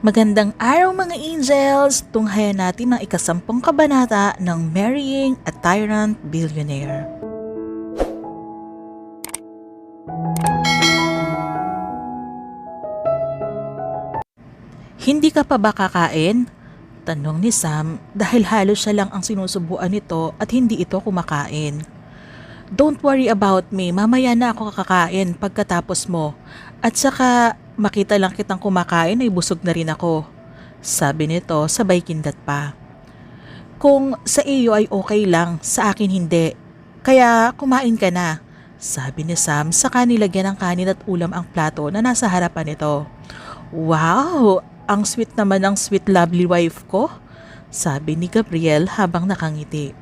Magandang araw mga angels! Tunghayan natin ang ikasampung kabanata ng Marrying a Tyrant Billionaire. Hindi ka pa ba kakain? Tanong ni Sam dahil halos siya lang ang sinusubuan nito at hindi ito kumakain. Don't worry about me, mamaya na ako kakain pagkatapos mo. At saka makita lang kitang kumakain ay busog na rin ako. Sabi nito sabay kindat pa. Kung sa iyo ay okay lang, sa akin hindi. Kaya kumain ka na. Sabi ni Sam saka nilagyan ng kanin at ulam ang plato na nasa harapan nito. Wow! Ang sweet naman ng sweet lovely wife ko. Sabi ni Gabriel habang nakangiti.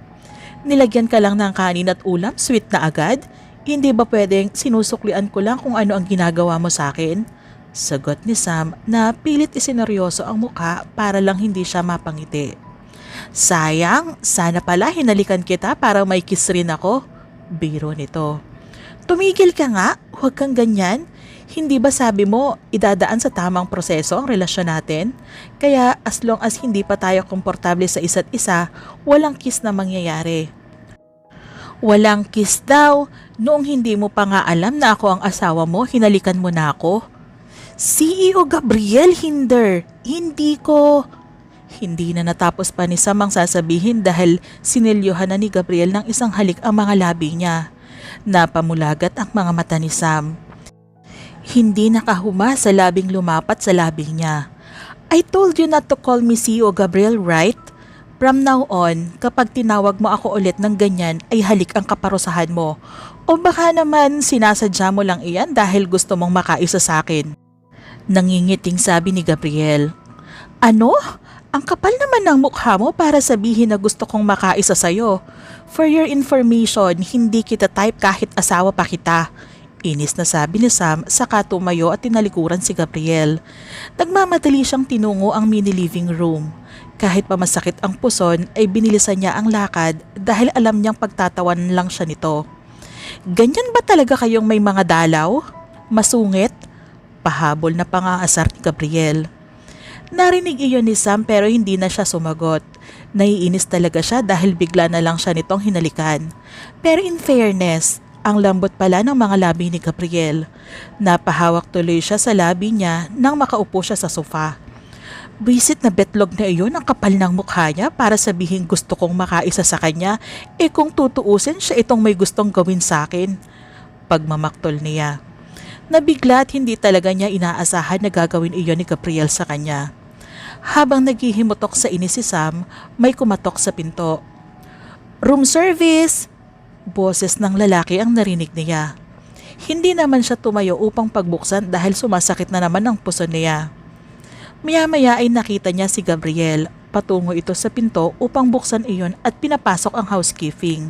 Nilagyan ka lang ng kanin at ulam, sweet na agad? Hindi ba pwedeng sinusuklian ko lang kung ano ang ginagawa mo sa akin? Sagot ni Sam na pilit isineryoso ang mukha para lang hindi siya mapangiti. Sayang, sana pala hinalikan kita para may kiss rin ako. Biro nito. Tumigil ka nga, huwag kang ganyan. Hindi ba sabi mo, idadaan sa tamang proseso ang relasyon natin? Kaya as long as hindi pa tayo komportable sa isa't isa, walang kiss na mangyayari. Walang kiss daw, noong hindi mo pa nga alam na ako ang asawa mo, hinalikan mo na ako. CEO Gabriel Hinder, hindi ko... Hindi na natapos pa ni Sam ang sasabihin dahil sinilyohan na ni Gabriel ng isang halik ang mga labi niya. Napamulagat ang mga mata ni Sam. Hindi nakahuma sa labing lumapat sa labing niya. I told you not to call me CEO Gabriel, right? From now on, kapag tinawag mo ako ulit ng ganyan ay halik ang kaparusahan mo. O baka naman sinasadya mo lang iyan dahil gusto mong makaisa sa akin. Nangingiting sabi ni Gabriel. Ano? Ang kapal naman ng mukha mo para sabihin na gusto kong makaisa sa'yo. For your information, hindi kita type kahit asawa pa kita. Inis na sabi ni Sam saka tumayo at tinalikuran si Gabriel. Nagmamadali siyang tinungo ang mini living room. Kahit pa masakit ang puson ay binilisan niya ang lakad dahil alam niyang pagtatawan lang siya nito. Ganyan ba talaga kayong may mga dalaw? Masungit? Pahabol na pangaasar ni Gabriel. Narinig iyon ni Sam pero hindi na siya sumagot. Naiinis talaga siya dahil bigla na lang siya nitong hinalikan. Pero in fairness, ang lambot pala ng mga labi ni Gabriel. Napahawak tuloy siya sa labi niya nang makaupo siya sa sofa. Bisit na betlog na iyon ang kapal ng mukha niya para sabihin gusto kong makaisa sa kanya, kung tutuusin siya itong may gustong gawin sa akin. Pagmamaktol niya. Nabigla at hindi talaga niya inaasahan na gagawin iyon ni Gabriel sa kanya. Habang naghihimutok sa inis si Sam, may kumatok sa pinto. Room service! Boses ng lalaki ang narinig niya. Hindi naman siya tumayo upang pagbuksan dahil sumasakit na naman ang puso niya. Maya-maya ay nakita niya si Gabriel. Patungo ito sa pinto upang buksan iyon at pinapasok ang housekeeping.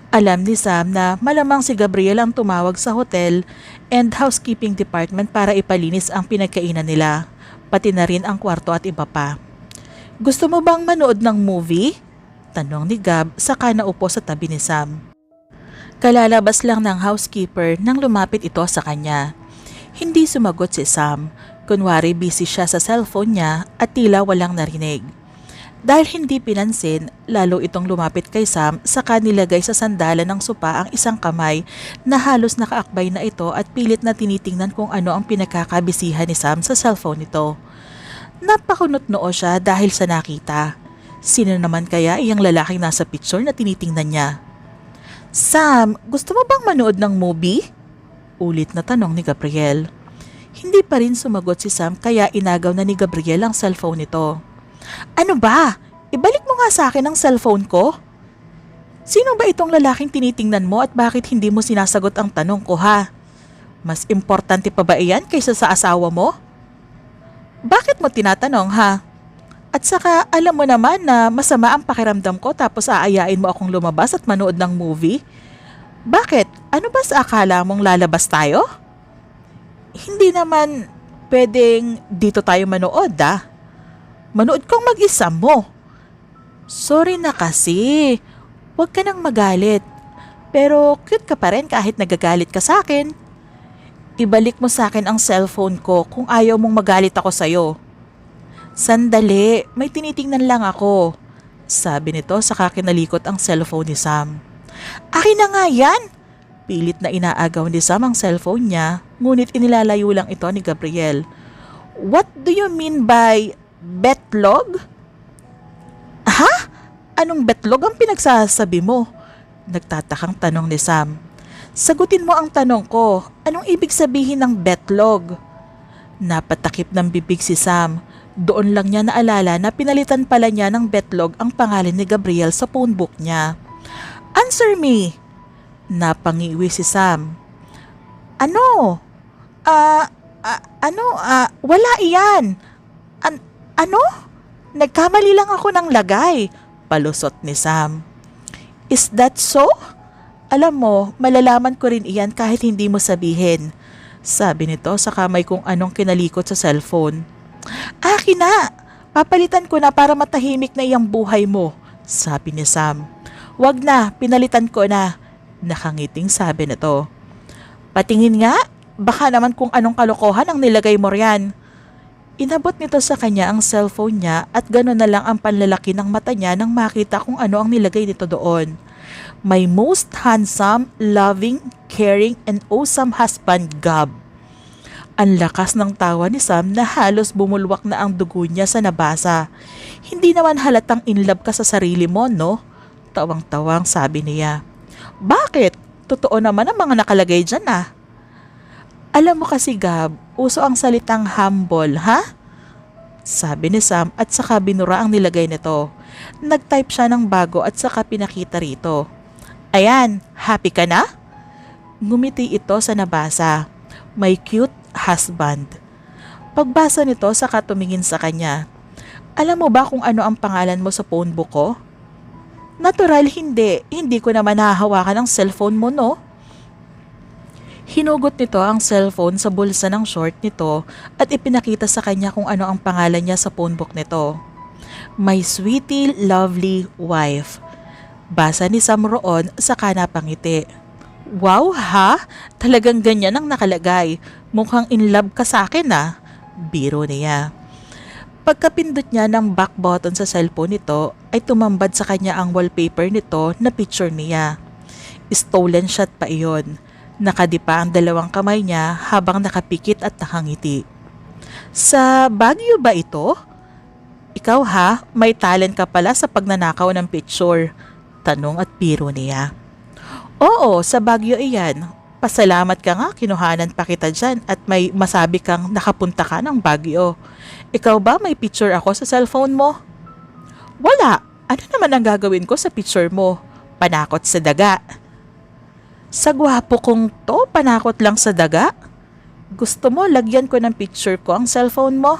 Alam ni Sam na malamang si Gabriel ang tumawag sa hotel and housekeeping department para ipalinis ang pinagkainan nila, pati na rin ang kwarto at iba pa. Gusto mo bang manood ng movie? Tanong ni Gab saka naupo sa tabi ni Sam. Kalalabas lang ng housekeeper nang lumapit ito sa kanya. Hindi sumagot si Sam. Kunwari busy siya sa cellphone niya at tila walang narinig. Dahil hindi pinansin, lalo itong lumapit kay Sam saka nilagay sa sandalan ng sopa ang isang kamay na halos nakaakbay na ito at pilit na tinitingnan kung ano ang pinagkakabisihan ni Sam sa cellphone nito. Napakunot-noo siya dahil sa nakita. Sino naman kaya iyang lalaking nasa picture na tinitingnan niya? Sam, gusto mo bang manood ng movie? Ulit na tanong ni Gabriel. Hindi pa rin sumagot si Sam kaya inagaw na ni Gabriel ang cellphone nito. Ano ba? Ibalik mo nga sa akin ang cellphone ko? Sino ba itong lalaking tinitingnan mo at bakit hindi mo sinasagot ang tanong ko ha? Mas importante pa ba iyan kaysa sa asawa mo? Bakit mo tinatanong ha? At saka alam mo naman na masama ang pakiramdam ko tapos aayain mo akong lumabas at manood ng movie? Bakit? Ano ba sa akala mong lalabas tayo? Hindi naman pwedeng dito tayo manood Manood kong mag-isa mo. Sorry na kasi. Huwag ka nang magalit. Pero cute ka pa rin kahit nagagalit ka sa akin. Ibalik mo sa akin ang cellphone ko kung ayaw mong magalit ako sa'yo. Sandali, may tinitingnan lang ako. Sabi nito saka kinalikot ang cellphone ni Sam. Akin na nga yan! Pilit na inaagaw ni Sam ang cellphone niya, ngunit inilalayo lang ito ni Gabriel. What do you mean by betlog? Ha? Anong betlog ang pinagsasabi mo? Nagtatakang tanong ni Sam. Sagutin mo ang tanong ko, anong ibig sabihin ng betlog? Napatakip ng bibig si Sam. Doon lang niya naalala na pinalitan pala niya ng betlog ang pangalan ni Gabriel sa phone book niya. Answer me! Napangiwi si Sam. Ano? Wala iyan. Ano? Nagkamali lang ako ng lagay. Palusot ni Sam. Is that so? Alam mo, malalaman ko rin iyan kahit hindi mo sabihin. Sabi nito sa kamay kung anong kinalikot sa cellphone. Akin na! Papalitan ko na para matahimik na iyang buhay mo, sabi ni Sam. Wag na, pinalitan ko na. Nakangiting sabi nito. Patingin nga, baka naman kung anong kalokohan ang nilagay mo riyan. Inabot nito sa kanya ang cellphone niya at gano'n na lang ang panlalaki ng mata niya nang makita kung ano ang nilagay nito doon. My most handsome, loving, caring, and awesome husband, Gab. Ang lakas ng tawa ni Sam na halos bumulwak na ang dugo niya sa nabasa. Hindi naman halatang in love ka sa sarili mo, no? Tawang-tawang sabi niya. Bakit? Totoo naman ang mga nakalagay dyan ah. Alam mo kasi Gab, uso ang salitang humble, ha? Sabi ni Sam at saka binura ang nilagay nito. Nag-type siya ng bago at saka pinakita rito. Ayan, happy ka na? Ngumiti ito sa nabasa. My cute husband. Pagbasa nito saka tumingin sa kanya. Alam mo ba kung ano ang pangalan mo sa phone book ko? Natural hindi. Hindi ko naman nahahawakan ang cellphone mo, no? Hinugot nito ang cellphone sa bulsa ng short nito at ipinakita sa kanya kung ano ang pangalan niya sa phone book nito. My sweetie, lovely wife. Basa ni Sam roon saka napangiti. Wow ha? Talagang ganyan ang nakalagay. Mukhang in love ka sa akin ah. Biro niya. Pagkapindot niya ng back button sa cellphone nito ay tumambad sa kanya ang wallpaper nito na picture niya. Stolen shot pa iyon. Nakadipa ang dalawang kamay niya habang nakapikit at nakangiti. Sa Baguio ba ito? Ikaw ha, may talent ka pala sa pagnanakaw ng picture. Tanong at biro niya. Oo, sa Baguio iyan. Pasalamat ka nga, kinuhanan pa kita dyan at may masabi kang nakapunta ka ng Baguio. Ikaw ba may picture ako sa cellphone mo? Wala. Ano naman ang gagawin ko sa picture mo? Panakot sa daga. Sa gwapo kong to, panakot lang sa daga? Gusto mo lagyan ko ng picture ko ang cellphone mo?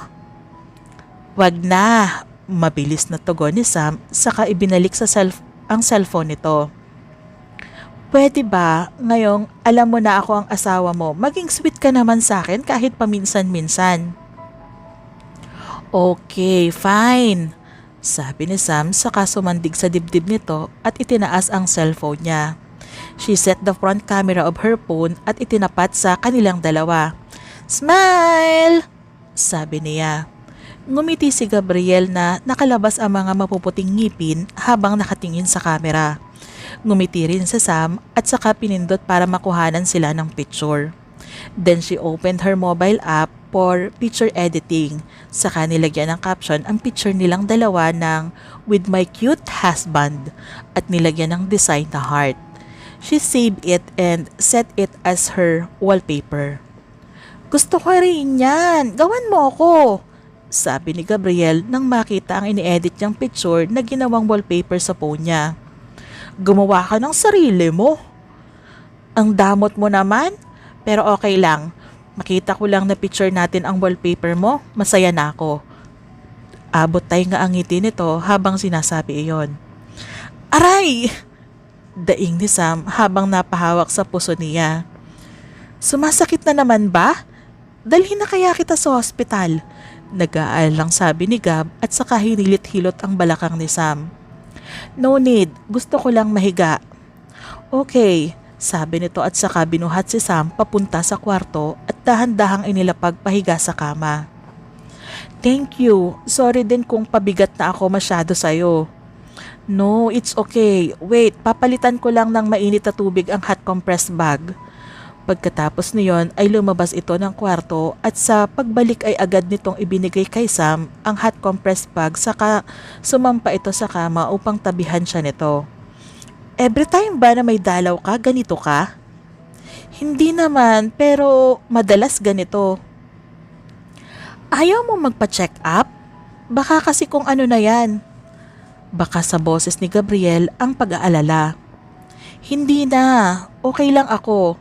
Wag na. Mabilis na tugon ni Sam saka ibinalik sa ang cellphone nito. Pwede ba, ngayong alam mo na ako ang asawa mo, maging sweet ka naman sa akin kahit paminsan-minsan? Okay, fine. Sabi ni Sam saka sumandig sa dibdib nito at itinaas ang cellphone niya. She set the front camera of her phone at itinapat sa kanilang dalawa. Smile! Sabi niya. Ngumiti si Gabriel na nakalabas ang mga mapuputing ngipin habang nakatingin sa camera. Ngumiti rin sa Sam at saka pinindot para makuhanan sila ng picture. Then she opened her mobile app for picture editing. Saka nilagyan ng caption ang picture nilang dalawa ng with my cute husband at nilagyan ng design na heart. She saved it and set it as her wallpaper. Gusto ko rin yan. Gawan mo ako. Sabi ni Gabriel nang makita ang ini-edit niyang picture na ginawang wallpaper sa phone niya. Gumawa ka ng sarili mo. Ang damot mo naman. Pero okay lang. Makita ko lang na picture natin ang wallpaper mo. Masaya na ako. Abot tayo nga ang ngiti nito habang sinasabi iyon. Aray! Daing ni Sam habang napahawak sa puso niya. Sumasakit na naman ba? Dalhin na kaya kita sa hospital. Nag-aalang sabi ni Gab at saka hinilit-hilot ang balakang ni Sam. No need, gusto ko lang mahiga. Okay, sabi nito at saka binuhat si Sam papunta sa kwarto at dahan-dahang inilapag pahiga sa kama. Thank you. Sorry din kung pabigat na ako masyado sa'yo. No, it's okay. Wait, papalitan ko lang ng mainit na tubig ang hot compressed bag. Pagkatapos niyon ay lumabas ito ng kwarto at sa pagbalik ay agad nitong ibinigay kay Sam ang hot compressed bag saka sumampa ito sa kama upang tabihan siya nito. Every time ba na may dalaw ka, ganito ka? Hindi naman, pero madalas ganito. Ayaw mo magpa-check up? Baka kasi kung ano na yan. Baka sa boses ni Gabriel ang pag-aalala. Hindi na, okay lang ako.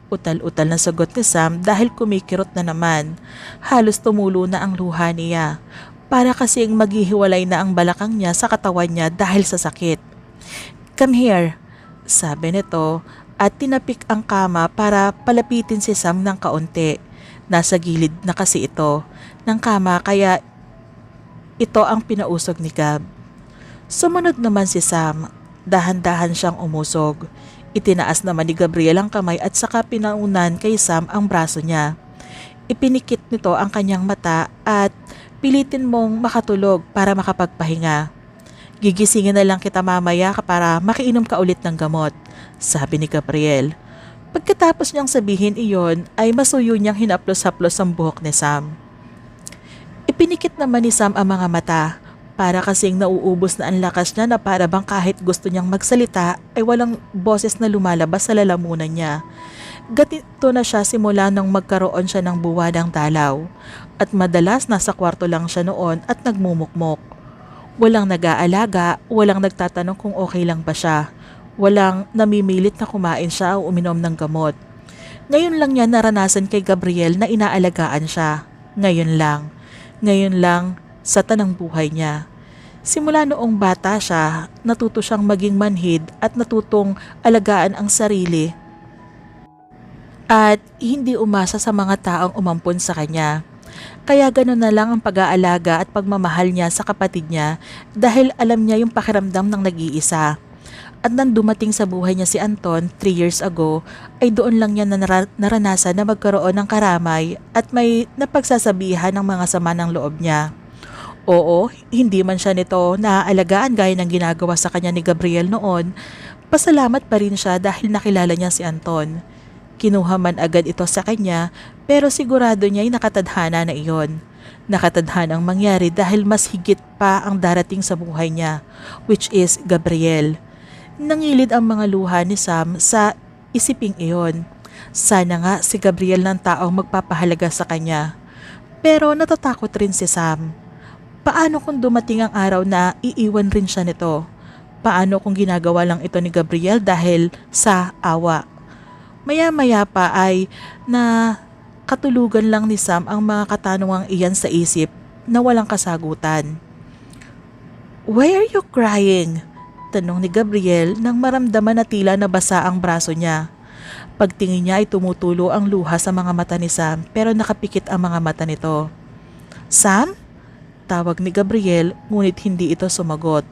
Utal-utal na sagot ni Sam dahil kumikirot na naman. Halos tumulo na ang luha niya. Para kasing maghihiwalay na ang balakang niya sa katawan niya dahil sa sakit. Come here, sabi nito at tinapik ang kama para palapitin si Sam ng kaunti. Nasa gilid na kasi ito ng kama kaya ito ang pinausog ni Gab. Sumunod naman si Sam. Dahan-dahan siyang umusog. Itinaas naman ni Gabriel ang kamay at saka pinaunan kay Sam ang braso niya. Ipinikit nito ang kanyang mata at pilitin mong makatulog para makapagpahinga. Gigisingin na lang kita mamaya para makiinom ka ulit ng gamot, sabi ni Gabriel. Pagkatapos niyang sabihin iyon ay masuyo niyang hinaplos-haplos ang buhok ni Sam. Ipinikit naman ni Sam ang mga mata. Para kasing nauubos na ang lakas niya na para bang kahit gusto niyang magsalita ay walang boses na lumalabas sa lalamunan niya. Ganito na siya simula nang magkaroon siya ng buwadang dalaw. At madalas nasa kwarto lang siya noon at nagmumukmok. Walang nag-aalaga, walang nagtatanong kung okay lang ba siya. Walang namimilit na kumain siya o uminom ng gamot. Ngayon lang niya naranasan kay Gabriel na inaalagaan siya. Ngayon lang sa tanang buhay niya. Simula noong bata siya, natuto siyang maging manhid at natutong alagaan ang sarili at hindi umasa sa mga taong umampon sa kanya. Kaya gano'n na lang ang pag-aalaga at pagmamahal niya sa kapatid niya dahil alam niya yung pakiramdam ng nag-iisa. At nang dumating sa buhay niya si Anton 3 years ago, ay doon lang niya naranasan na magkaroon ng karamay at may napagsasabihan ng mga sama ng loob niya. Oo, hindi man siya nito naaalagaan gaya ng ginagawa sa kanya ni Gabriel noon, pasalamat pa rin siya dahil nakilala niya si Anton. Kinuha man agad ito sa kanya pero sigurado niya ay nakatadhana na iyon. Nakatadhanang mangyari dahil mas higit pa ang darating sa buhay niya, which is Gabriel. Nangilid ang mga luha ni Sam sa isiping iyon. Sana nga si Gabriel ng taong magpapahalaga sa kanya. Pero natatakot rin si Sam. Paano kung dumating ang araw na iiwan rin siya nito? Paano kung ginagawa lang ito ni Gabriel dahil sa awa? Maya-maya pa ay na katulugan lang ni Sam ang mga katanungang iyan sa isip na walang kasagutan. Why are you crying? Tanong ni Gabriel nang maramdaman na tila nabasa ang braso niya. Pagtingin niya ay tumutulo ang luha sa mga mata ni Sam pero nakapikit ang mga mata nito. Sam? Tawag ni Gabriel ngunit hindi ito sumagot.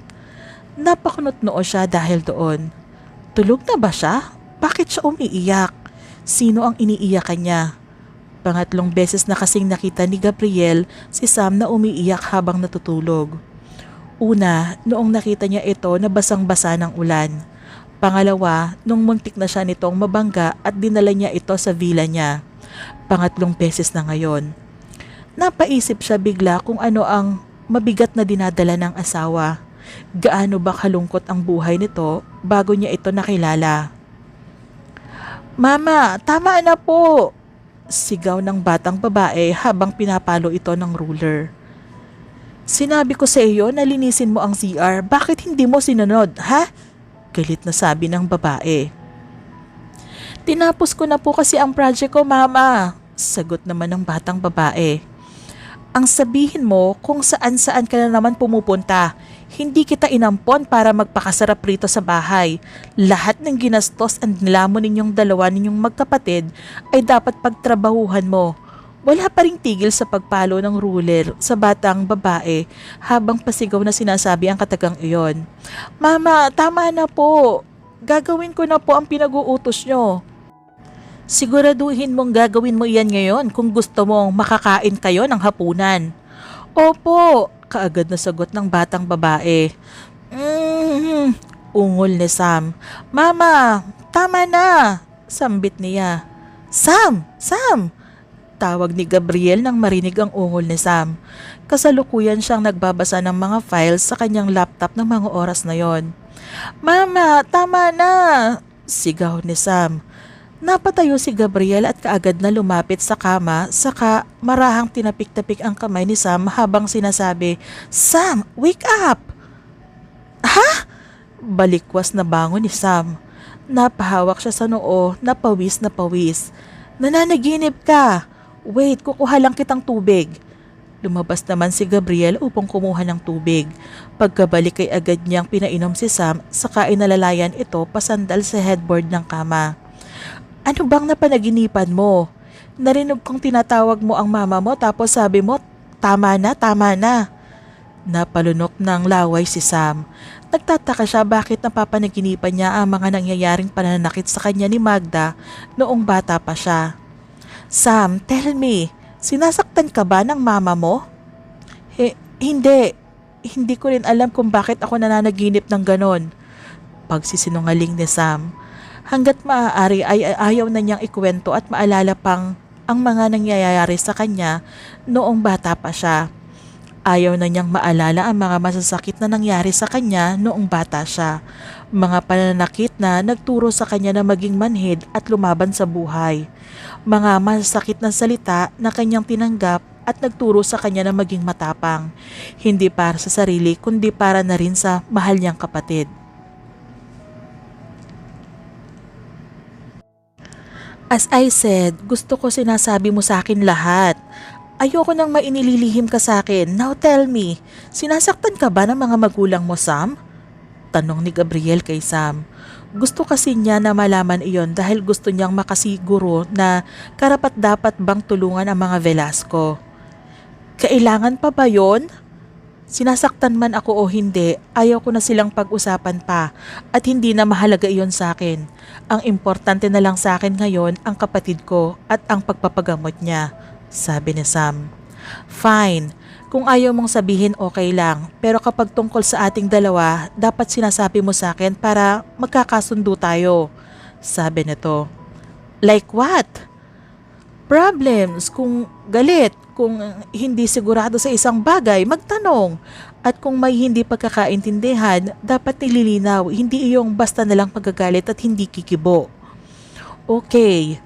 Napakunot-noo siya dahil doon. Tulog na ba siya? Bakit siya umiiyak? Sino ang iniiyakan niya? Pangatlong beses na kasing nakita ni Gabriel si Sam na umiiyak habang natutulog. Una, noong nakita niya ito na basang-basa ng ulan. Pangalawa, nung muntik na siya nitong mabangga at dinala niya ito sa villa niya. Pangatlong beses na ngayon. Napaisip siya bigla kung ano ang mabigat na dinadala ng asawa. Gaano ba kalungkot ang buhay nito bago niya ito nakilala. Mama, tama na po! Sigaw ng batang babae habang pinapalo ito ng ruler. Sinabi ko sa iyo na linisin mo ang CR, bakit hindi mo sinunod, ha? Galit na sabi ng babae. Tinapos ko na po kasi ang project ko, mama. Sagot naman ng batang babae. Ang sabihin mo kung saan-saan ka na naman pumupunta. Hindi kita inampon para magpakasarap rito sa bahay. Lahat ng ginastos at nilamon ninyong dalawa ninyong magkapatid ay dapat pagtrabahuhan mo. Wala pa ring tigil sa pagpalo ng ruler sa batang babae habang pasigaw na sinasabi ang katagang iyon. Mama, tama na po. Gagawin ko na po ang pinag-uutos nyo. Siguraduhin mong gagawin mo iyan ngayon kung gusto mong makakain kayo ng hapunan. Opo, kaagad na sagot ng batang babae. Mm, ungol ni Sam. Mama, tama na, sambit niya. Sam! Sam! Tawag ni Gabriel nang marinig ang ungol ni Sam. Kasalukuyan siyang nagbabasa ng mga files sa kanyang laptop ng mga oras na yon. Mama, tama na! Sigaw ni Sam. Napatayo si Gabriel at kaagad na lumapit sa kama, saka marahang tinapik-tapik ang kamay ni Sam habang sinasabi, Sam, wake up! Ha? Balikwas na bangon ni Sam. Napahawak siya sa noo, napawis na pawis. Nananaginip ka! Wait, kukuha lang kitang tubig. Lumabas naman si Gabriel upang kumuha ng tubig. Pagkabalik ay agad niyang pinainom si Sam, saka inalalayan ito pasandal sa headboard ng kama. Ano bang napanaginipan mo? Narinig kong tinatawag mo ang mama mo tapos sabi mo, tama na, tama na. Napalunok ng laway si Sam. Nagtataka siya bakit napapanaginipan niya ang mga nangyayaring pananakit sa kanya ni Magda noong bata pa siya. Sam, tell me, sinasaktan ka ba ng mama mo? Hindi. Hindi ko rin alam kung bakit ako nananaginip ng ganon. Pagsisinungaling ni Sam. Hanggat maaari ay ayaw na niyang ikwento at maalala pang ang mga nangyayari sa kanya noong bata pa siya. Ayaw na niyang maalala ang mga masasakit na nangyari sa kanya noong bata siya. Mga pananakit na nagturo sa kanya na maging manhid at lumaban sa buhay. Mga masasakit na salita na kanyang tinanggap at nagturo sa kanya na maging matapang. Hindi para sa sarili kundi para na rin sa mahal niyang kapatid. As I said, gusto ko sinasabi mo sa akin lahat. Ayoko nang mainililihim ka sa akin. Now tell me, sinasaktan ka ba ng mga magulang mo, Sam? Tanong ni Gabriel kay Sam. Gusto kasi niya na malaman iyon dahil gusto niyang makasiguro na karapat-dapat bang tulungan ang mga Velasco. Kailangan pa ba yon? Sinasaktan man ako o hindi, ayaw ko na silang pag-usapan pa at hindi na mahalaga iyon sa akin. Ang importante na lang sa akin ngayon ang kapatid ko at ang pagpapagamot niya, sabi ni Sam. Fine, kung ayaw mong sabihin okay lang, pero kapag tungkol sa ating dalawa, dapat sinasabi mo sa akin para magkakasundo tayo, sabi nito. Like what? Problems, kung galit, kung hindi sigurado sa isang bagay, magtanong. At kung may hindi pagkakaintindihan, dapat nililinaw, hindi iyong basta nalang pagkagalit at hindi kikibo. Okay,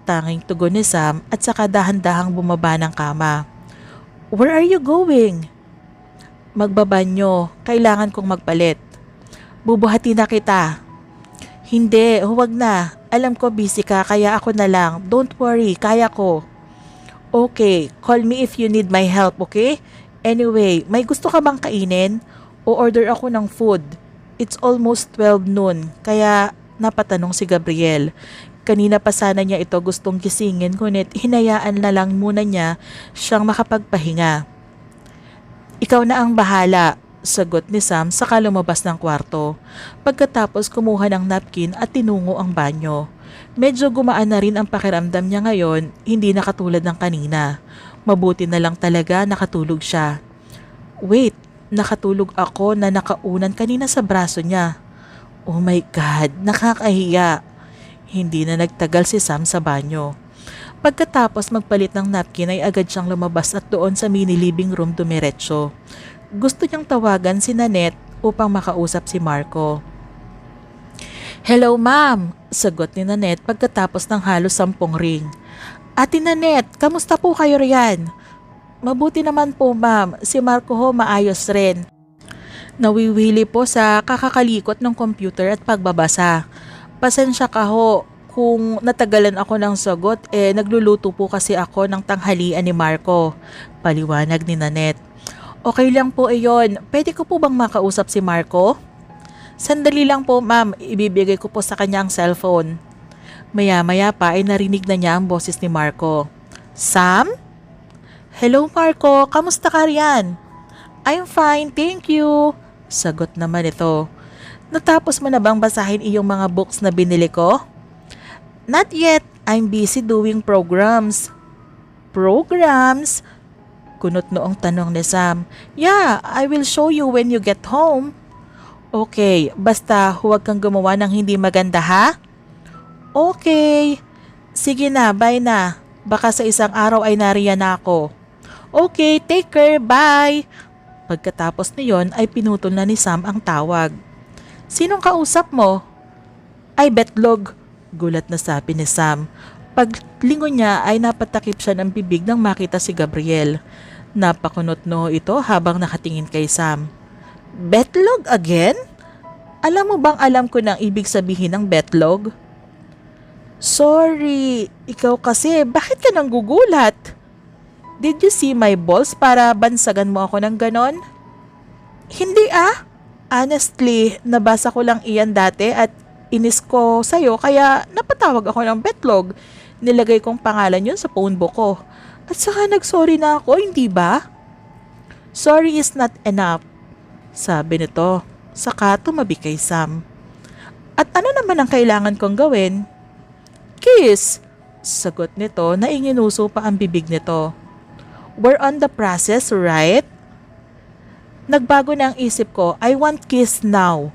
tanging tugon ni Sam at saka dahan-dahang bumaba ng kama. Where are you going? Magbabanyo, kailangan kong magpalit. Bubuhati na kita. Hindi, huwag na. Alam ko busy ka kaya ako na lang. Don't worry, kaya ko. Okay, call me if you need my help, okay? Anyway, may gusto ka bang kainin? O order ako ng food. It's almost 12 noon, kaya napatanong si Gabriel. Kanina pa sana niya ito gustong gisingin ngunit hinayaan na lang muna niya siyang makapagpahinga. Ikaw na ang bahala, sagot ni Sam saka lumabas ng kwarto. Pagkatapos kumuha ng napkin at tinungo ang banyo. Medyo gumaan na rin ang pakiramdam niya ngayon, hindi na katulad ng kanina. Mabuti na lang talaga nakatulog siya. Wait, nakatulog ako na nakaunan kanina sa braso niya. Oh my God, nakakahiya. Hindi na nagtagal si Sam sa banyo. Pagkatapos magpalit ng napkin ay agad siyang lumabas at doon sa mini living room dumiretso. Gusto niyang tawagan si Nanette upang makausap si Marco. Hello ma'am, sagot ni Nanette pagkatapos ng halos 10 ring. Ate Nanette, kamusta po kayo riyan? Mabuti naman po ma'am, si Marco ho maayos rin. Nawiwili po sa kakakalikot ng computer at pagbabasa. Pasensya ka ho kung natagalan ako ng sagot nagluluto po kasi ako ng tanghalian ni Marco. Paliwanag ni Nanette. Okay lang po iyon. Pwede ko po bang makausap si Marco? Sandali lang po ma'am, ibibigay ko po sa kanya ang cellphone. Maya-maya pa ay narinig na niya ang boses ni Marco. Sam? Hello Marco, kamusta ka riyan? I'm fine, thank you. Sagot naman ito. Natapos mo na bang basahin iyong mga books na binili ko? Not yet, I'm busy doing programs. Programs? Kunot noong tanong ni Sam. Yeah, I will show you when you get home. Okay, basta huwag kang gumawa ng hindi maganda ha? Okay. Sige na, bye na. Baka sa isang araw ay nariyan na ako. Okay, take care, bye. Pagkatapos niyon ay pinutol na ni Sam ang tawag. Sinong kausap mo? Ay, Betlog. Gulat na sabi ni Sam. Paglingon niya ay napatakip siya ng bibig nang makita si Gabriel. Napakunot no ito habang nakatingin kay Sam. Betlog again? Alam mo bang alam ko ng ibig sabihin ng betlog? Sorry, ikaw kasi, bakit ka nang gugulat? Did you see my balls para bansagan mo ako ng ganon? Hindi ah. Honestly, nabasa ko lang iyan dati at inis ko sa'yo kaya napatawag ako ng betlog. Nilagay kong pangalan yun sa phone book ko. At saka nagsorry na ako, hindi ba? Sorry is not enough, sabi nito. Saka tumabi kay Sam. At ano naman ang kailangan kong gawin? Kiss, sagot nito na inginuso pa ang bibig nito. We're on the process, right? Nagbago na ang isip ko. I want kiss now.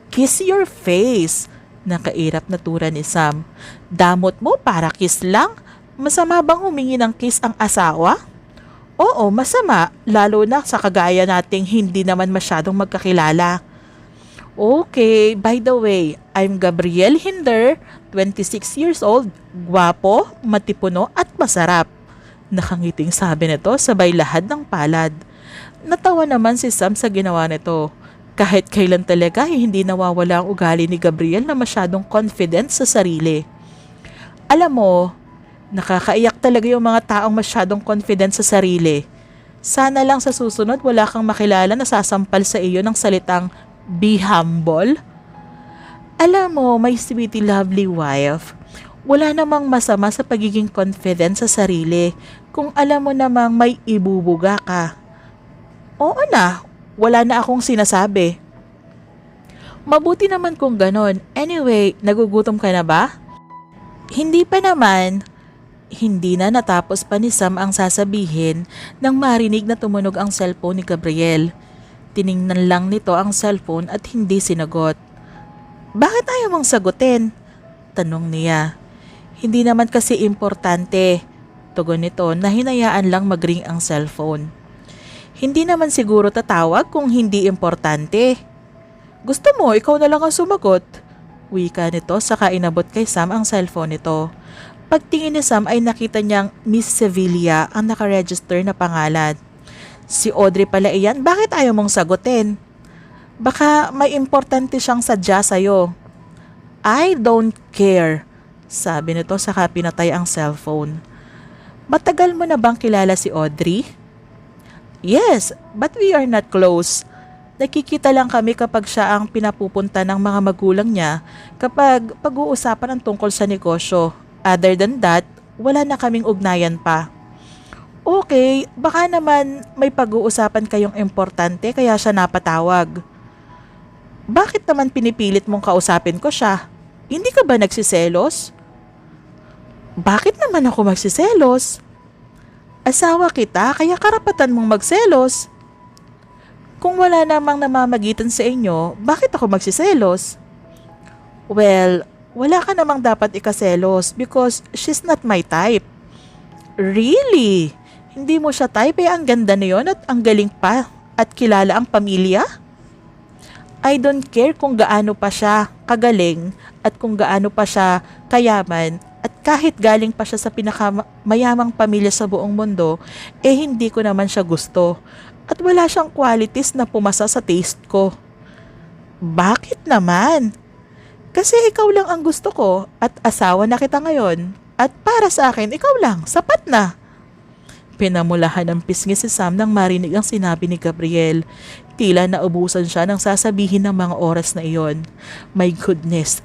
Kiss your face. Nakairap na tura ni Sam. Damot mo para kiss lang? Masama bang humingi ng kiss ang asawa? Oo, masama. Lalo na sa kagaya nating hindi naman masyadong magkakilala. Okay, by the way, I'm Gabriel Hinder, 26 years old, gwapo, matipuno at masarap. Nakangiting sabi nito sabay lahad ng palad. Natawa naman si Sam sa ginawa nito. Kahit kailan talaga hindi nawawala ang ugali ni Gabriel na masyadong confident sa sarili. Alam mo, nakakaiyak talaga yung mga taong masyadong confident sa sarili. Sana lang sa susunod wala kang makilala na sasampal sa iyo ng salitang be humble. Alam mo, my sweetie lovely wife, wala namang masama sa pagiging confident sa sarili kung alam mo namang may ibubuga ka. Oo na, wala na akong sinasabi. Mabuti naman kung ganon. Anyway, nagugutom ka na ba? Hindi pa naman. Hindi na natapos pa ni Sam ang sasabihin nang marinig na tumunog ang cellphone ni Gabriel. Tiningnan lang nito ang cellphone at hindi sinagot. Bakit ayaw mong sagutin? Tanong niya. Hindi naman kasi importante. Tugon nito na hinayaan lang mag-ring ang cellphone. Hindi naman siguro tatawag kung hindi importante. Gusto mo, ikaw na lang ang sumagot. Wika nito saka inabot kay Sam ang cellphone nito. Pagtingin ni Sam ay nakita niyang Miss Sevilla ang nakaregister na pangalan. Si Audrey pala iyan, bakit ayaw mong sagutin? Baka may importante siyang sadya sa'yo. I don't care, sabi nito saka pinatay ang cellphone. Matagal mo na bang kilala si Audrey? Yes, but we are not close. Nakikita lang kami kapag siya ang pinapupunta ng mga magulang niya kapag pag-uusapan ang tungkol sa negosyo. Other than that, wala na kaming ugnayan pa. Okay, baka naman may pag-uusapan kayong importante kaya siya napatawag. Bakit naman pinipilit mong kausapin ko siya? Hindi ka ba nagsiselos? Bakit naman ako magsiselos? Asawa kita kaya karapatan mong magselos. Kung wala namang namamagitan sa inyo, bakit ako magsiselos? Well, wala ka namang dapat ikaselos because she's not my type. Really? Hindi mo siya type ang ganda na yun at ang galing pa at kilala ang pamilya? I don't care kung gaano pa siya kagaling at kung gaano pa siya kayaman at kahit galing pa siya sa pinakamayamang pamilya sa buong mundo, hindi ko naman siya gusto at wala siyang qualities na pumasa sa taste ko. Bakit naman? Kasi ikaw lang ang gusto ko at asawa na kita ngayon at para sa akin ikaw lang, sapat na. Pinamulahan ng pisngi si Sam nang marinig ang sinabi ni Gabriel. Tila naubusan siya nang sasabihin ng mga oras na iyon. My goodness,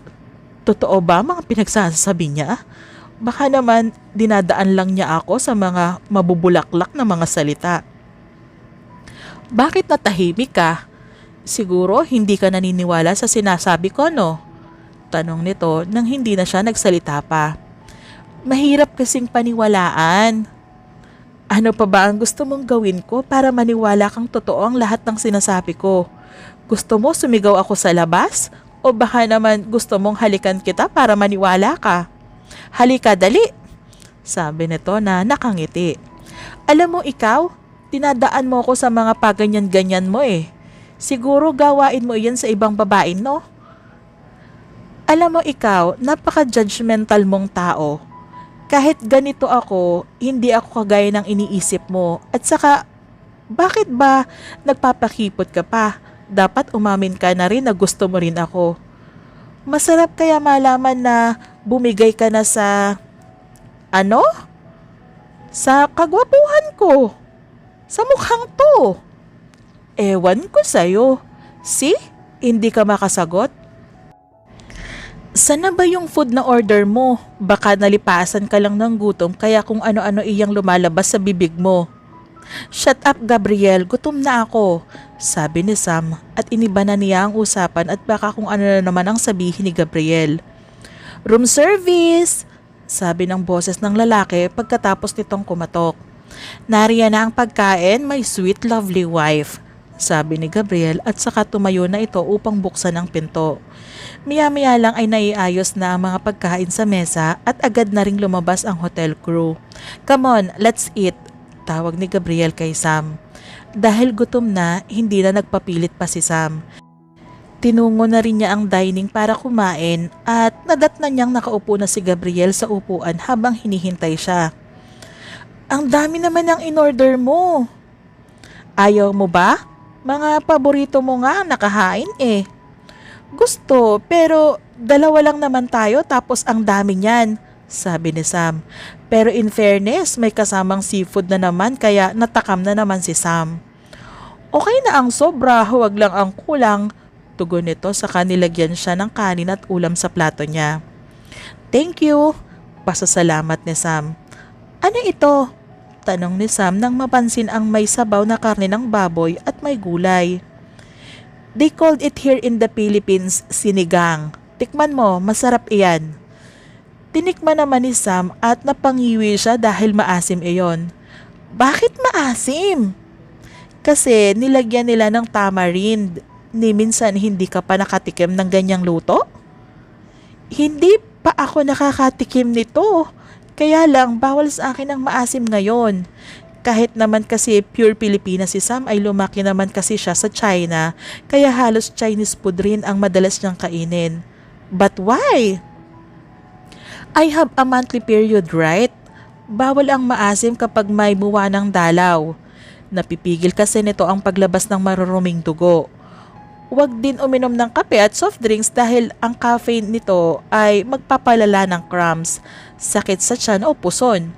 totoo ba mga pinagsasabi niya? Baka naman dinadaan lang niya ako sa mga mabubulaklak na mga salita. Bakit natahimik ka? Siguro hindi ka naniniwala sa sinasabi ko, no? Tanong nito nang hindi na siya nagsalita pa. Mahirap kasing paniwalaan. Ano pa ba ang gusto mong gawin ko para maniwala kang totoo ang lahat ng sinasabi ko? Gusto mo sumigaw ako sa labas? O baka naman gusto mong halikan kita para maniwala ka? Halika dali, sabi nito na nakangiti. Alam mo ikaw, dinadaan mo ako sa mga paganyan-ganyan mo eh. Siguro gawain mo iyan sa ibang babae, no? Alam mo ikaw, napaka-judgmental mong tao. Kahit ganito ako, hindi ako kagaya ng iniisip mo. At saka, bakit ba nagpapakipot ka pa? Dapat umamin ka na rin na gusto mo rin ako. Masarap kaya malaman na bumigay ka na sa, ano? Sa kagwapuhan ko. Sa mukhang to. Ewan ko sa'yo. See? Hindi ka makasagot? Sana ba yung food na order mo? Baka nalipasan ka lang ng gutom kaya kung ano-ano iyang lumalabas sa bibig mo. Shut up Gabriel, gutom na ako, sabi ni Sam at iniba na niya ang usapan at baka kung ano na naman ang sabihin ni Gabriel. Room service, sabi ng boses ng lalaki pagkatapos nitong kumatok. Nariyan na ang pagkain, my sweet lovely wife, sabi ni Gabriel at saka tumayo na ito upang buksan ang pinto. Maya-maya lang ay naiayos na ang mga pagkain sa mesa at agad na ring lumabas ang hotel crew. Come on, let's eat, tawag ni Gabriel kay Sam. Dahil gutom na, hindi na nagpapilit pa si Sam. Tinungo na rin niya ang dining para kumain at nadatnan niyang nakaupo na si Gabriel sa upuan habang hinihintay siya. Ang dami naman ng in-order mo. Ayaw mo ba? Mga paborito mo nga nakahain eh. Gusto, pero dalawa lang naman tayo tapos ang dami niyan, sabi ni Sam. Pero in fairness, may kasamang seafood na naman kaya natakam na naman si Sam. Okay na ang sobra, huwag lang ang kulang, tugon nito saka nilagyan siya ng kanin at ulam sa plato niya. Thank you, pasasalamat ni Sam. Ano ito? Tanong ni Sam nang mapansin ang may sabaw na karne ng baboy at may gulay. They called it here in the Philippines sinigang. Tikman mo, masarap iyan. Tinikman naman ni Sam at napangiwi siya dahil maasim iyon. Bakit maasim? Kasi nilagyan nila ng tamarind. Ni minsan hindi ka pa nakatikim ng ganyang luto? Hindi pa ako nakakatikim nito. Kaya lang bawal sa akin ang maasim ngayon. Kahit naman kasi pure Pilipina si Sam ay lumaki naman kasi siya sa China, kaya halos Chinese food rin ang madalas niyang kainin. But why? I have a monthly period, right? Bawal ang maasim kapag may buwan ng dalaw. Napipigil kasi nito ang paglabas ng maruruming dugo. Huwag din uminom ng kape at soft drinks dahil ang caffeine nito ay magpapalala ng cramps, sakit sa tiyan o puson.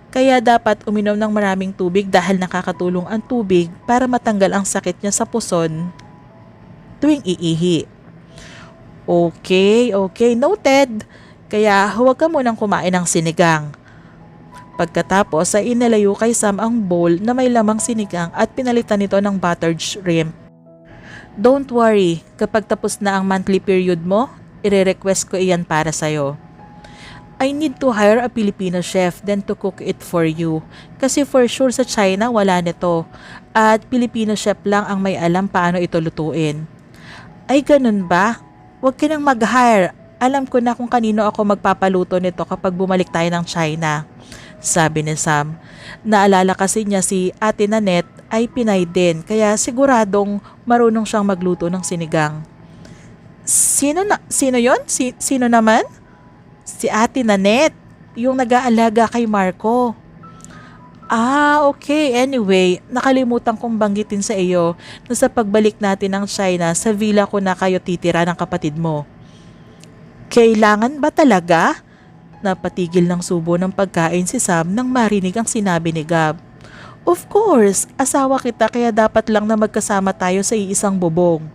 Kaya dapat uminom ng maraming tubig dahil nakakatulong ang tubig para matanggal ang sakit niya sa puson tuwing iihi. Okay, noted. Kaya huwag ka munang kumain ng sinigang. Pagkatapos ay inalayo kay Sam ang bowl na may lamang sinigang at pinalitan nito ng buttered shrimp. Don't worry, kapag tapos na ang monthly period mo, ire-request ko iyan para sa'yo. I need to hire a Filipino chef then to cook it for you. Kasi for sure sa China wala nito. At Filipino chef lang ang may alam paano ito lutuin. Ay ganun ba? Huwag ka nang mag-hire. Alam ko na kung kanino ako magpapaluto nito kapag bumalik tayo ng China, sabi ni Sam. Naalala kasi niya si Ate Nanette ay Pinay din kaya siguradong marunong siyang magluto ng sinigang. Sino yon? Sino naman? Si Ate Nanette, yung nag-aalaga kay Marco. Okay. Anyway, nakalimutan kong banggitin sa iyo na sa pagbalik natin ng China, sa villa ko na kayo titira ng kapatid mo. Kailangan ba talaga? Napatigil ng subo ng pagkain si Sam nang marinig ang sinabi ni Gab. Of course, asawa kita kaya dapat lang na magkasama tayo sa iisang bubong.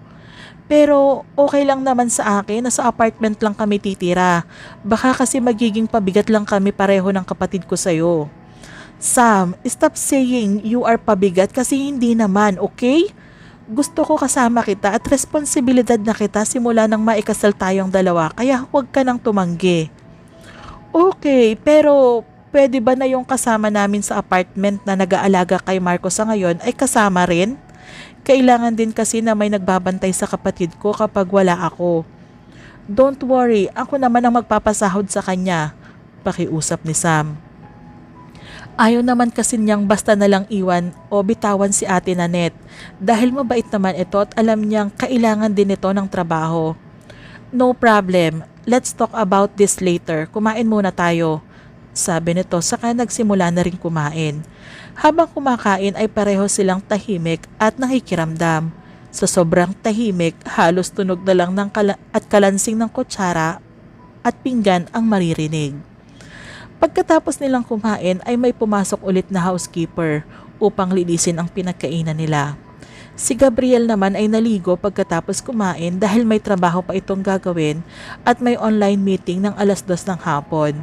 Pero okay lang naman sa akin na sa apartment lang kami titira. Baka kasi magiging pabigat lang kami pareho ng kapatid ko sa'yo. Sam, stop saying you are pabigat kasi hindi naman, okay? Gusto ko kasama kita at responsibilidad na kita simula nang maikasal tayong dalawa kaya huwag ka nang tumanggi. Okay, pero pwede ba na yung kasama namin sa apartment na nag-aalaga kay Marco sa ngayon ay kasama rin? Kailangan din kasi na may nagbabantay sa kapatid ko kapag wala ako. Don't worry, ako naman ang magpapasahod sa kanya, pakiusap ni Sam. Ayaw naman kasi niyang basta na lang iwan o bitawan si Ate Nanette dahil mabait naman ito at alam niyang kailangan din ito ng trabaho. No problem, let's talk about this later, kumain muna tayo, sabi nito saka nagsimula na rin kumain. Habang kumakain ay pareho silang tahimik at nakikiramdam. Sa sobrang tahimik, halos tunog na lang at kalansing ng kutsara at pinggan ang maririnig. Pagkatapos nilang kumain ay may pumasok ulit na housekeeper upang linisin ang pinagkainan nila. Si Gabriel naman ay naligo pagkatapos kumain dahil may trabaho pa itong gagawin at may online meeting ng 2:00 ng hapon.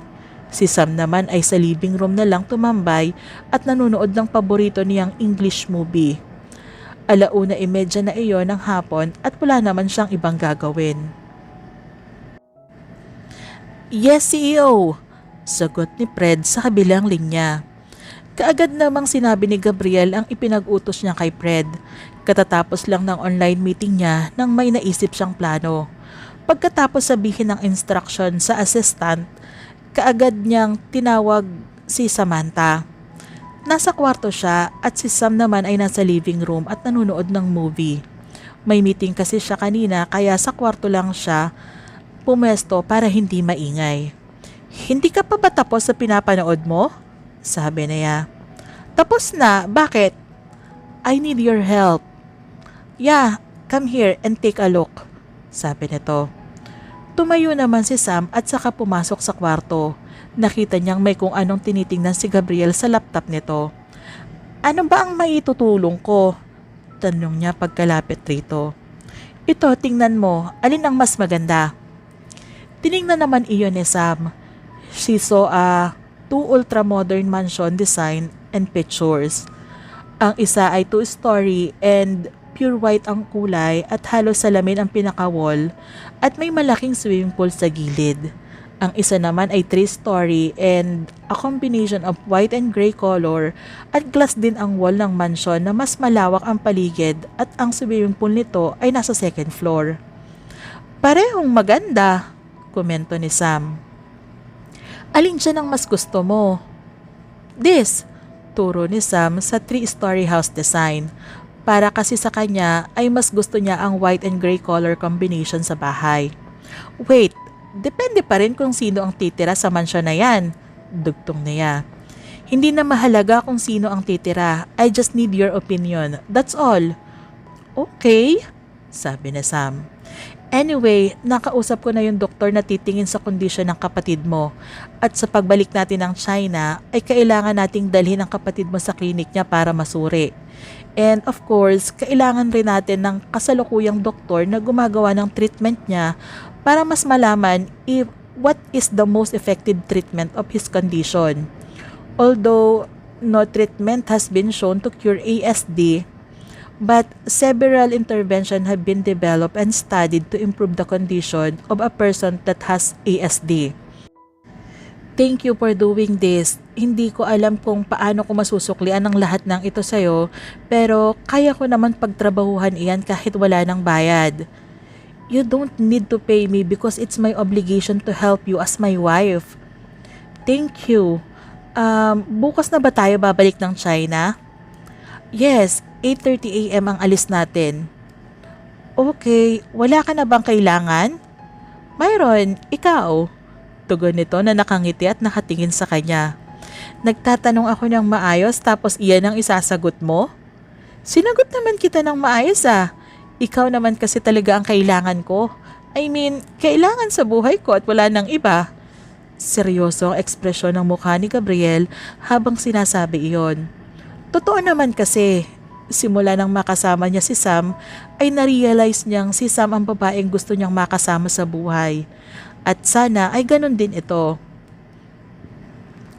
Si Sam naman ay sa living room na lang tumambay at nanonood ng paborito niyang English movie. 1:30 na iyon ng hapon at wala naman siyang ibang gagawin. Yes, CEO! Sagot ni Fred sa kabilang linya. Kaagad namang sinabi ni Gabriel ang ipinag-utos niya kay Fred. Katatapos lang ng online meeting niya nang may naisip siyang plano. Pagkatapos sabihin ng instruction sa assistant, kaagad niyang tinawag si Samantha. Nasa kwarto siya at si Sam naman ay nasa living room at nanonood ng movie. May meeting kasi siya kanina kaya sa kwarto lang siya pumesto para hindi maingay. Hindi ka pa ba tapos sa pinapanood mo? Sabi niya. Tapos na, bakit? I need your help. Yeah, come here and take a look, sabi nito. Tumayo naman si Sam at saka pumasok sa kwarto. Nakita niyang may kung anong tinitingnan si Gabriel sa laptop nito. Ano ba ang maitutulong ko? Tanong niya pagkalapit rito. Ito, tingnan mo, alin ang mas maganda? Tiningnan naman iyon ni Sam. She saw a 2 ultra-modern mansion design and pictures. Ang isa ay 2-story and pure white ang kulay at halos salamin ang pinaka-wall at may malaking swimming pool sa gilid. Ang isa naman ay 3-story and a combination of white and gray color at glass din ang wall ng mansion na mas malawak ang paligid at ang swimming pool nito ay nasa 2nd floor. Parehong maganda, komento ni Sam. Alin dyan ang mas gusto mo? This, turo ni Sam sa 3-story house design. Para kasi sa kanya ay mas gusto niya ang white and gray color combination sa bahay. Wait, depende pa rin kung sino ang titira sa mansyon na yan, dugtong niya. Hindi na mahalaga kung sino ang titira, I just need your opinion, that's all. Okay, sabi ni Sam. Anyway, nakausap ko na yung doktor na titingin sa kondisyon ng kapatid mo. At sa pagbalik natin ng China, ay kailangan nating dalhin ang kapatid mo sa klinik niya para masuri. And of course, kailangan rin natin ng kasalukuyang doktor na gumagawa ng treatment niya para mas malaman if what is the most effective treatment of his condition. Although no treatment has been shown to cure ASD, but several interventions have been developed and studied to improve the condition of a person that has ASD. Thank you for doing this. Hindi ko alam kung paano ko masusuklian ang lahat ng ito sa'yo, pero kaya ko naman pagtrabahuhan iyan kahit wala ng bayad. You don't need to pay me because it's my obligation to help you as my wife. Thank you. Bukas na ba tayo babalik ng China? Yes, 8:30 AM ang alis natin. Okay, wala ka na bang kailangan? Mayroon, ikaw. Tugon nito na nakangiti at nakatingin sa kanya. Nagtatanong ako ng maayos tapos iyan ang isasagot mo? Sinagot naman kita ng maayos ah. Ikaw naman kasi talaga ang kailangan ko. I mean, kailangan sa buhay ko at wala nang iba. Seryoso ang ekspresyon ng mukha ni Gabriel habang sinasabi iyon. Totoo naman kasi, simula nang makasama niya si Sam, ay narealize niyang si Sam ang babaeng gusto niyang makasama sa buhay. At sana ay ganun din ito.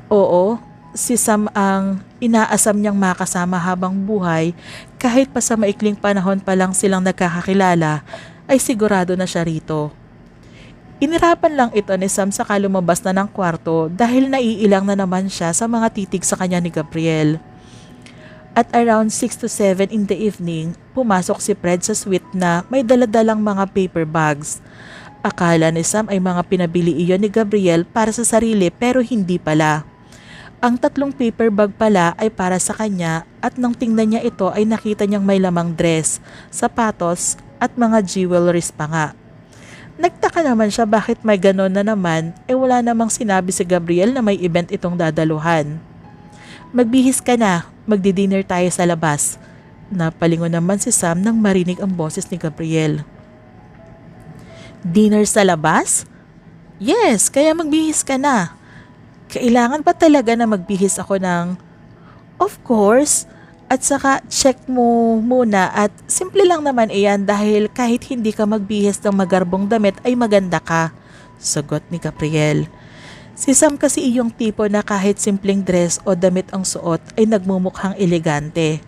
Oo, si Sam ang inaasam niyang makasama habang buhay kahit pa sa maikling panahon pa lang silang nagkakakilala ay sigurado na siya rito. Inirapan lang ito ni Sam saka lumabas na ng kwarto dahil naiilang na naman siya sa mga titig sa kanya ni Gabriel. At around 6 to 7 in the evening, pumasok si Fred sa suite na may daladalang mga paper bags. Akala ni Sam ay mga pinabili iyon ni Gabriel para sa sarili pero hindi pala. Ang 3 paper bag pala ay para sa kanya at nang tingnan niya ito ay nakita niyang may lamang dress, sapatos at mga jewelries pa nga. Nagtaka naman siya bakit may ganon na naman wala namang sinabi si Gabriel na may event itong dadaluhan. Magbihis ka na, magdi-dinner tayo sa labas. Napalingon naman si Sam nang marinig ang boses ni Gabriel. Dinner sa labas? Yes, kaya magbihis ka na. Kailangan ba talaga na magbihis ako ng... Of course, at saka check mo muna at simple lang naman iyan dahil kahit hindi ka magbihis ng magarbong damit ay maganda ka. Sagot ni Gabriel. Si Sam kasi iyong tipo na kahit simpleng dress o damit ang suot ay nagmumukhang elegante.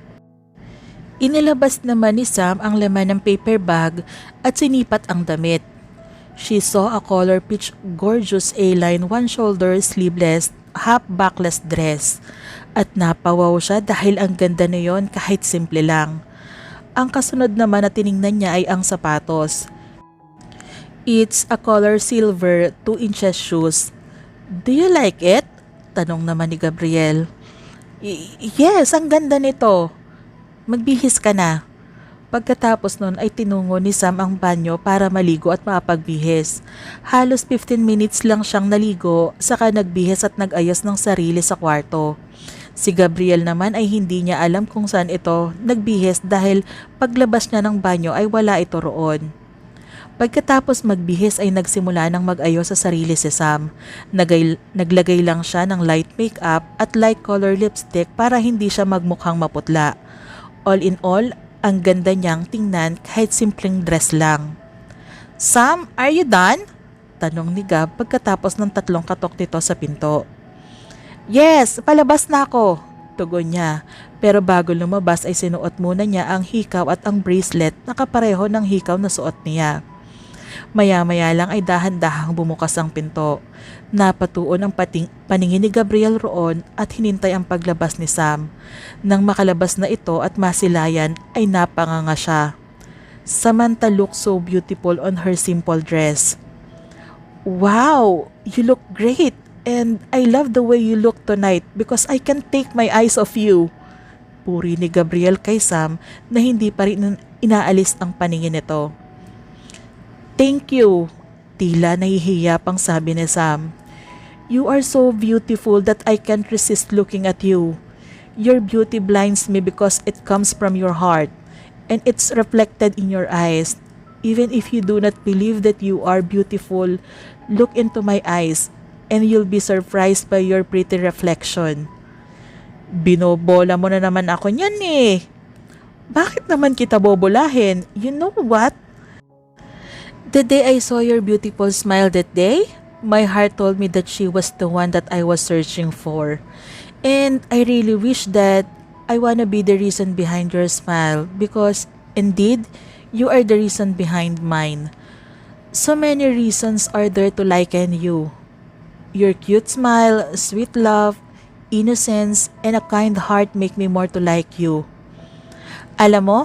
Inilabas naman ni Sam ang laman ng paper bag at sinipat ang damit. She saw a color peach gorgeous A-line one-shoulder sleeveless half backless dress at napawaw siya dahil ang ganda na yon kahit simple lang. Ang kasunod naman na tiningnan niya ay ang sapatos. It's a color silver 2 inches shoes. Do you like it? Tanong naman ni Gabriel. Yes, ang ganda nito. Magbihis ka na. Pagkatapos nun ay tinungo ni Sam ang banyo para maligo at mapagbihis. Halos 15 minutes lang siyang naligo, saka nagbihis at nag-ayos ng sarili sa kwarto. Si Gabriel naman ay hindi niya alam kung saan ito nagbihis dahil paglabas niya ng banyo ay wala ito roon. Pagkatapos magbihis ay nagsimula ng mag-ayos sa sarili si Sam. Naglagay lang siya ng light makeup at light color lipstick para hindi siya magmukhang maputla. All in all, ang ganda niyang tingnan kahit simpleng dress lang. Sam, are you done? Tanong ni Gab pagkatapos ng 3 katok nito sa pinto. Yes, palabas na ako, tugon niya. Pero bago lumabas ay sinuot muna niya ang hikaw at ang bracelet na kapareho ng hikaw na suot niya. Maya-maya lang ay dahan-dahang bumukas ang pinto. Napatuon ang paningin ni Gabriel roon at hinintay ang paglabas ni Sam. Nang makalabas na ito at masilayan ay napanganga siya. Samantha looked so beautiful on her simple dress. Wow, you look great and I love the way you look tonight because I can't take my eyes off you. Puri ni Gabriel kay Sam na hindi pa rin inaalis ang paningin nito. Thank you, tila nahihiya pang sabi ni Sam. You are so beautiful that I can't resist looking at you. Your beauty blinds me because it comes from your heart and it's reflected in your eyes. Even if you do not believe that you are beautiful, look into my eyes and you'll be surprised by your pretty reflection. Binobola mo na naman ako niyan eh. Bakit naman kita bobolahin? You know what? The day I saw your beautiful smile that day, my heart told me that she was the one that I was searching for. And I really wish that I wanna be the reason behind your smile because indeed, you are the reason behind mine. So many reasons are there to liken you. Your cute smile, sweet love, innocence, and a kind heart make me more to like you. Alam mo,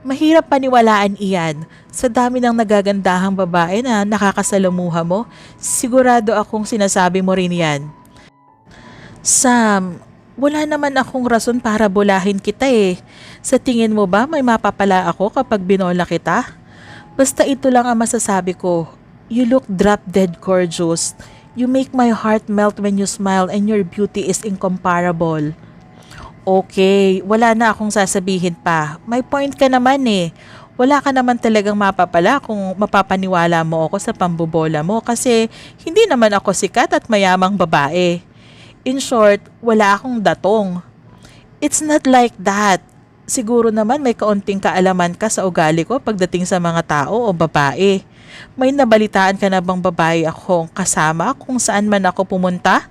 mahirap paniwalaan iyan. Sa dami ng nagagandahang babae na nakakasalamuha mo, sigurado akong sinasabi mo rin yan. Sam, wala naman akong rason para bulahin kita eh. Sa tingin mo ba may mapapala ako kapag binola kita? Basta ito lang ang masasabi ko. You look drop dead gorgeous. You make my heart melt when you smile and your beauty is incomparable. Okay, wala na akong sasabihin pa. May point ka naman eh. Wala ka naman talagang mapapala kung mapapaniwala mo ako sa pambobola mo kasi hindi naman ako sikat at mayamang babae. In short, wala akong datong. It's not like that. Siguro naman may kaunting kaalaman ka sa ugali ko pagdating sa mga tao o babae. May nabalitaan ka na bang babae akong kasama kung saan man ako pumunta?